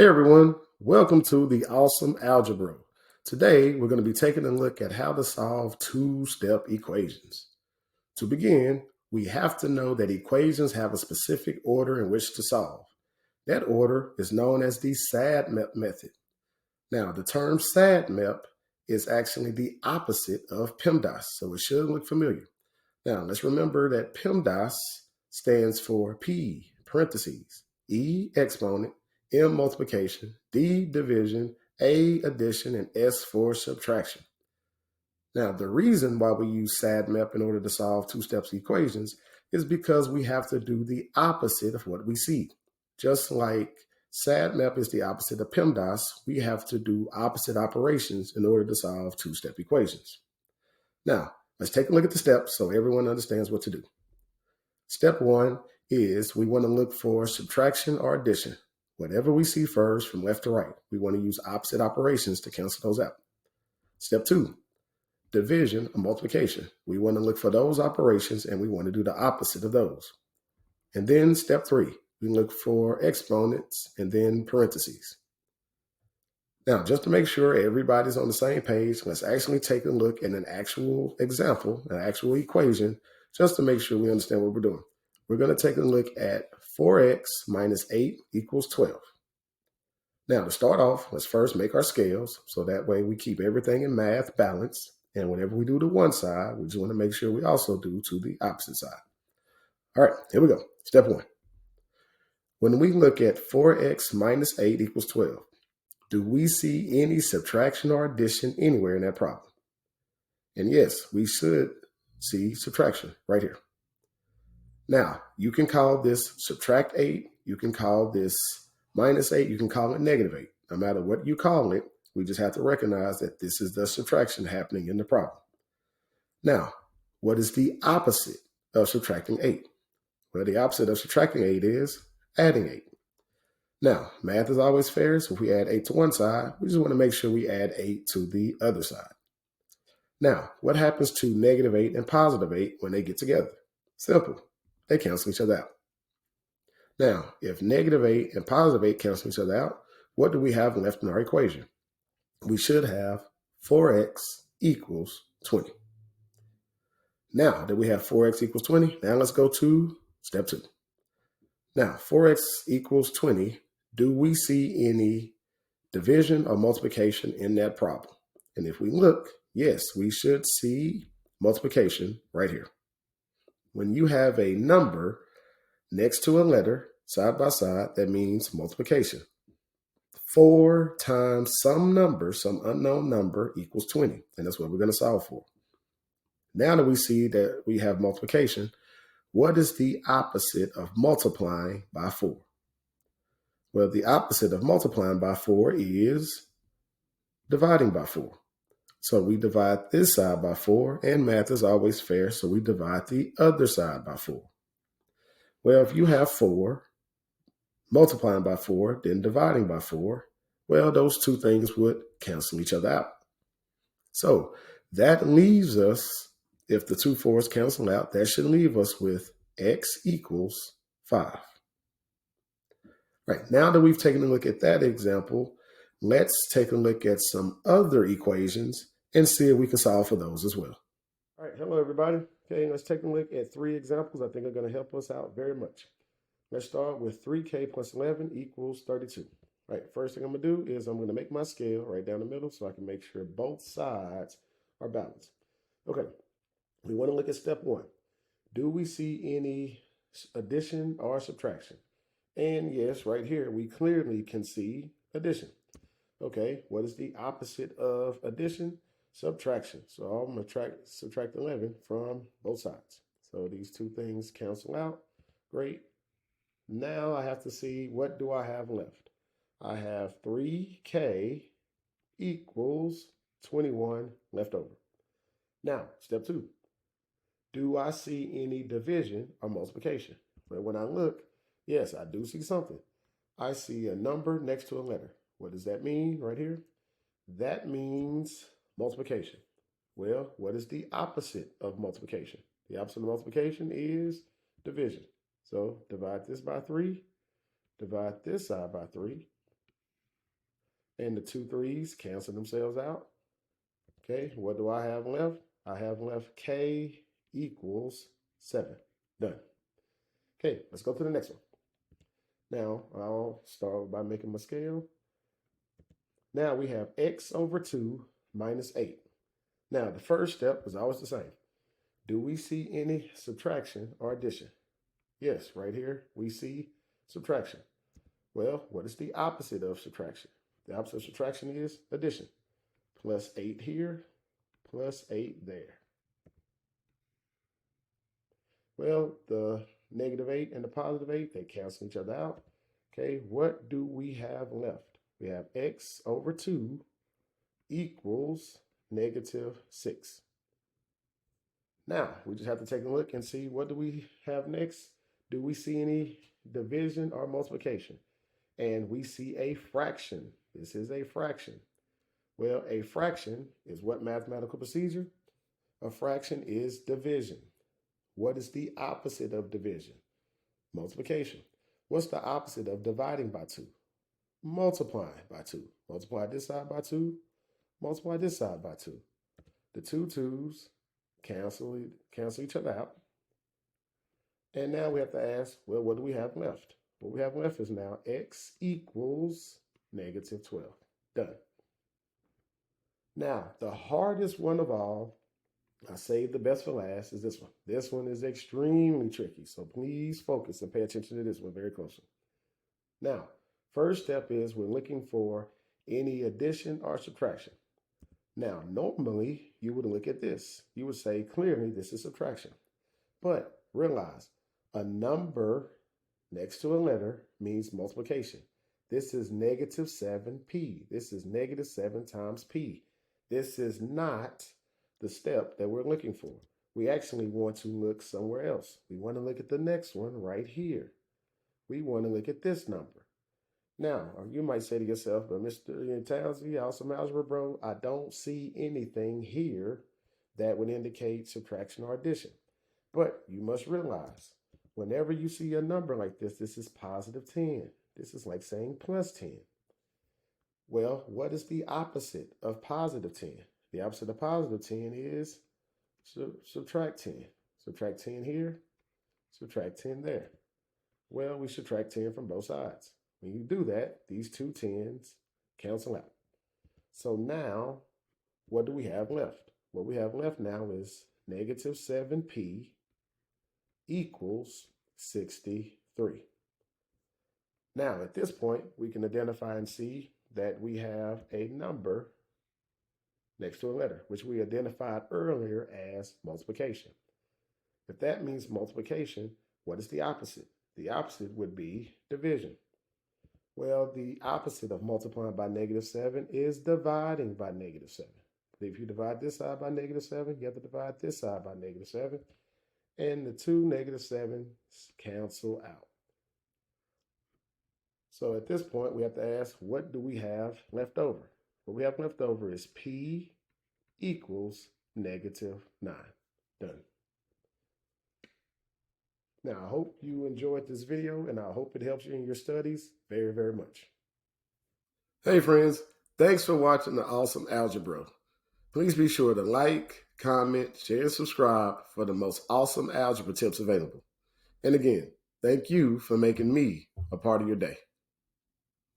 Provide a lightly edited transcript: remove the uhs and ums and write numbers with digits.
Hey everyone, welcome to the awesome Algebro. Today we're going to be taking a look at how to solve two-step equations. To begin, we have to know that equations have a specific order in which to solve. That order is known as the SADMEP method. Now, the term SADMEP is actually the opposite of PEMDAS, so it should look familiar. Now, let's remember that PEMDAS stands for P, parentheses, E, exponent, M, multiplication, D, division, A, addition, and S for subtraction. Now, the reason why we use SADMEP in order to solve two-step equations is because we have to do the opposite of what we see. Just like SADMEP is the opposite of PEMDAS, we have to do opposite operations in order to solve two-step equations. Now, let's take a look at the steps so everyone understands what to do. Step one is we want to look for subtraction or addition. Whatever we see first from left to right, we want to use opposite operations to cancel those out. Step two, division or multiplication. We want to look for those operations and we want to do the opposite of those. And then step three, we look for exponents and then parentheses. Now, just to make sure everybody's on the same page, let's actually take a look at an actual example, an actual equation, just to make sure we understand what we're doing. We're going to take a look at 4x minus 8 equals 12. Now, to start off, let's first make our scales, so that way we keep everything in math balanced. And whatever we do to one side, we just want to make sure we also do to the opposite side. All right, here we go. Step one. When we look at 4x minus 8 equals 12, do we see any subtraction or addition anywhere in that problem? And yes, we should see subtraction right here. Now, you can call this subtract 8, you can call this minus 8, you can call it negative 8. No matter what you call it, we just have to recognize that this is the subtraction happening in the problem. Now, what is the opposite of subtracting 8? Well, the opposite of subtracting 8 is adding 8. Now, math is always fair, so if we add 8 to one side, we just want to make sure we add 8 to the other side. Now, what happens to negative 8 and positive 8 when they get together? Simple. They cancel each other out. Now, if negative 8 and positive 8 cancel each other out, what do we have left in our equation? We should have 4x equals 20. Now that we have 4x equals 20, now let's go to step two. Now, 4x equals 20. Do we see any division or multiplication in that problem? And if we look, yes, we should see multiplication right here. When you have a number next to a letter side by side, that means multiplication. 4 times some number, some unknown number, equals 20. And that's what we're going to solve for. Now that we see that we have multiplication, what is the opposite of multiplying by 4? Well, the opposite of multiplying by 4 is dividing by 4. So we divide this side by 4, and math is always fair, so we divide the other side by 4. Well, if you have 4 multiplying by 4, then dividing by 4, well, those two things would cancel each other out. So that leaves us, if the two 4s cancel out, that should leave us with x equals 5. Right, now that we've taken a look at that example, let's take a look at some other equations and see if we can solve for those as well. All right, hello everybody. Okay, let's take a look at 3 examples I think are going to help us out very much. Let's start with 3k plus 11 equals 32. All right, first thing I'm going to do is I'm going to make my scale right down the middle so I can make sure both sides are balanced. Okay, we want to look at step 1. Do we see any addition or subtraction? And yes, right here, we clearly can see addition. Okay, what is the opposite of addition? Subtraction. So I'm going to subtract 11 from both sides. So these two things cancel out. Great. Now I have to see, what do I have left? I have 3k equals 21 left over. Now, step 2. Do I see any division or multiplication? But when I look, yes, I do see something. I see a number next to a letter. What does that mean right here? That means multiplication. Well, what is the opposite of multiplication? The opposite of multiplication is division. So divide this by 3, divide this side by 3, And the 2 3s cancel themselves out. Okay, what do I have left? I have left k equals 7. Done. Okay, let's go to the next one. Now, I'll start by making my scale. Now we have x over 2 minus 8. Now, the first step is always the same. Do we see any subtraction or addition? Yes, right here we see subtraction. Well, what is the opposite of subtraction? The opposite of subtraction is addition. Plus 8 here, plus 8 there. Well, the negative 8 and the positive 8, they cancel each other out. Okay, what do we have left? We have x over 2 equals negative 6. Now, we just have to take a look and see what do we have next. Do we see any division or multiplication? And we see a fraction. This is a fraction. Well, a fraction is what mathematical procedure? A fraction is division. What is the opposite of division? Multiplication. What's the opposite of dividing by 2? Multiplying by 2. Multiply this side by 2. Multiply this side by 2. The 2 2's cancel each other out. And now we have to ask, well, what do we have left? What we have left is now x equals negative 12. Done. Now, the hardest one of all, I saved the best for last, is this one. This one is extremely tricky, so please focus and pay attention to this one very closely. Now, first step is we're looking for any addition or subtraction. Now, normally, you would look at this. You would say, clearly, this is subtraction. But realize, a number next to a letter means multiplication. This is negative 7p. This is negative 7 times p. This is not the step that we're looking for. We actually want to look somewhere else. We want to look at the next one right here. We want to look at this number. Now, you might say to yourself, but Mr. Townsend, awesome algebra, bro, I don't see anything here that would indicate subtraction or addition. But you must realize, whenever you see a number like this, this is positive 10. This is like saying plus 10. Well, what is the opposite of positive 10? The opposite of positive 10 is subtract 10. Subtract 10 here, subtract 10 there. Well, we subtract 10 from both sides. When you do that, these 2 10s cancel out. So now, what do we have left? What we have left now is negative 7p equals 63. Now, at this point, we can identify and see that we have a number next to a letter, which we identified earlier as multiplication. If that means multiplication, what is the opposite? The opposite would be division. Well, the opposite of multiplying by negative 7 is dividing by negative 7. But if you divide this side by negative 7, you have to divide this side by negative 7. And the 2 negative 7s cancel out. So at this point, we have to ask, what do we have left over? What we have left over is p equals negative 9. Done. Now, I hope you enjoyed this video, and I hope it helps you in your studies very, very much. Hey, friends. Thanks for watching the Awesome Algebro. Please be sure to like, comment, share, and subscribe for the most awesome algebra tips available. And again, thank you for making me a part of your day.